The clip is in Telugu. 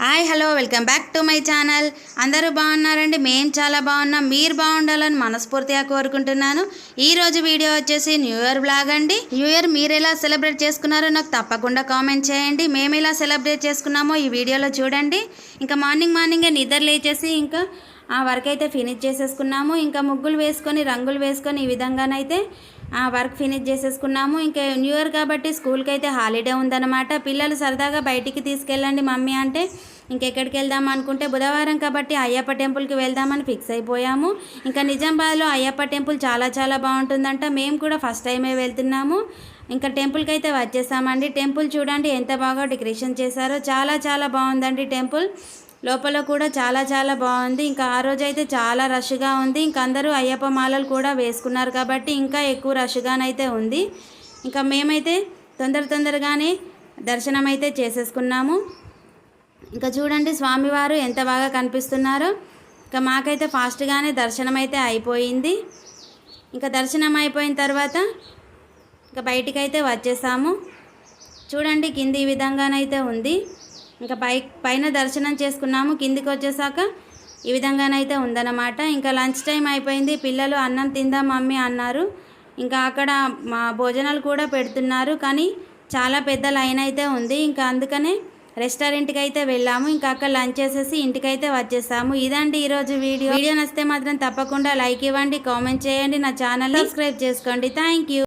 Hi hello welcome back to my channel. అందరూ బాగున్నారండి? మేము చాలా బాగున్నాం. మీరు బాగుండాలని మనస్ఫూర్తిగా కోరుకుంటున్నాను. ఈరోజు వీడియో వచ్చేసి న్యూ ఇయర్ బ్లాగ్ అండి. న్యూ ఇయర్ మీరు ఎలా సెలబ్రేట్ చేసుకున్నారో నాకు తప్పకుండా కామెంట్ చేయండి. మేము ఎలా సెలబ్రేట్ చేసుకున్నామో ఈ వీడియోలో చూడండి. ఇంకా మార్నింగే నిద్ర లేచేసి ఇంకా ఆ వర్క్ అయితే ఫినిష్ చేసేసుకున్నాము. ఇంకా ముగ్గులు వేసుకొని రంగులు వేసుకొని ఈ విధంగానైతే ఆ వర్క్ ఫినిష్ చేసేసుకున్నాము. ఇంకా న్యూ ఇయర్ కాబట్టి స్కూల్కి అయితే హాలిడే ఉందన్నమాట. పిల్లలు సరదాగా బయటికి తీసుకెళ్ళండి మమ్మీ అంటే ఇంకెక్కడికి వెళ్దాం అనుకుంటే బుధవారం కాబట్టి అయ్యప్ప టెంపుల్కి వెళ్దామని ఫిక్స్ అయిపోయాము. ఇంకా నిజామాబాద్లో అయ్యప్ప టెంపుల్ చాలా బాగుంటుందంట. మేము కూడా ఫస్ట్ టైమే వెళ్తున్నాము. ఇంకా టెంపుల్కి అయితే వచ్చేసామండి. టెంపుల్ చూడండి ఎంత బాగా డెకరేషన్ చేశారో, చాలా బాగుందండి టెంపుల్. లోపల కూడా చాలా బాగుంది. ఇంకా ఆ రోజు అయితే చాలా రష్గా ఉంది. ఇంకా అందరూ అయ్యప్ప మాలలు కూడా వేసుకున్నారు కాబట్టి ఇంకా ఎక్కువ రష్గానైతే ఉంది. ఇంకా మేమైతే తొందరగానే దర్శనం అయితే చేసేసుకున్నాము. ఇంకా చూడండి స్వామివారు ఎంత బాగా కనిపిస్తున్నారో. ఇంకా మాకైతే ఫాస్ట్గానే దర్శనం అయితే అయిపోయింది. ఇంకా దర్శనం అయిపోయిన తర్వాత ఇంకా బయటికి అయితే వచ్చేసాము. చూడండి కింది ఈ విధంగానైతే ఉంది. ఇంకా పైన దర్శనం చేసుకున్నాము. కిందికి వచ్చేసాక ఈ విధంగానైతే ఉందన్నమాట. ఇంకా లంచ్ టైం అయిపోయింది. పిల్లలు అన్నం తిందాం మమ్మీ అన్నారు. ఇంకా అక్కడ మా భోజనాలు కూడా పెడుతున్నారు, కానీ చాలా పెద్ద లైన్ అయితే ఉంది. ఇంకా అందుకనే రెస్టారెంట్కి అయితే వెళ్ళాము. ఇంకా అక్కడ లంచ్ చేసేసి ఇంటికైతే వచ్చేసాము. ఇదండి ఈరోజు వీడియో నచ్చితే మాత్రం తప్పకుండా లైక్ ఇవ్వండి, కామెంట్ చేయండి, నా ఛానల్ని సబ్స్క్రైబ్ చేసుకోండి. Thank you.